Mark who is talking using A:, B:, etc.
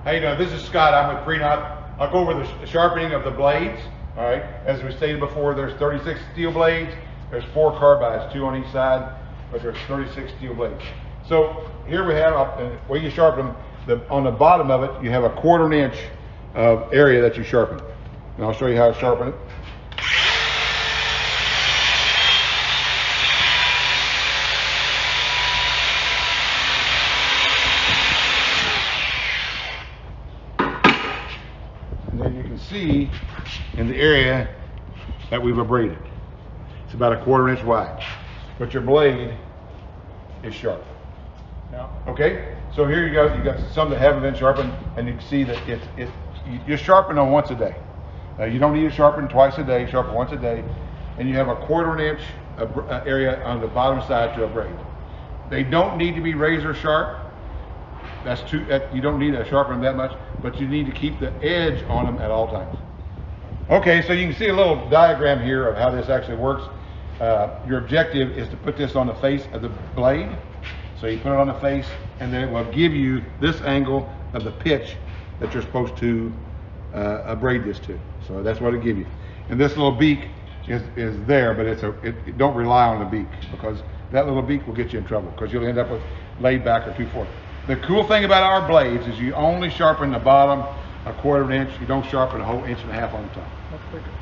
A: How you doing? This is Scott. I'm with PRINOTH. I'll go over the sharpening of the blades. All right. As we stated before, there's 36 steel blades. There's 4 carbides, 2 on each side, but there's 36 steel blades. So here we have where you sharpen them. On the bottom of it, you have a 1/4 inch of area that you sharpen. And I'll show you how to sharpen it. And then you can see in the area that we've abraded. It's about a 1/4 inch wide, but your blade is sharp. Now, okay, so here you go. You got some that haven't been sharpened, and you can see that you sharpen them once a day. You don't need to sharpen twice a day. Sharpen once a day, and you have a 1/4 inch area on the bottom side to abrade. They don't need to be razor sharp. You don't need to sharpen them that much, but you need to keep the edge on them at all times. Okay, so you can see a little diagram here of how this actually works. Your objective is to put this on the face of the blade. So you put it on the face, and then it will give you this angle of the pitch that you're supposed to abrade this to. So that's what it gives you. And this little beak is there, but don't rely on the beak, because that little beak will get you in trouble, because you'll end up with laid back or 2/4. The cool thing about our blades is you only sharpen the bottom a 1/4 inch. You don't sharpen a whole 1.5 inches on the top.
B: That's pretty good.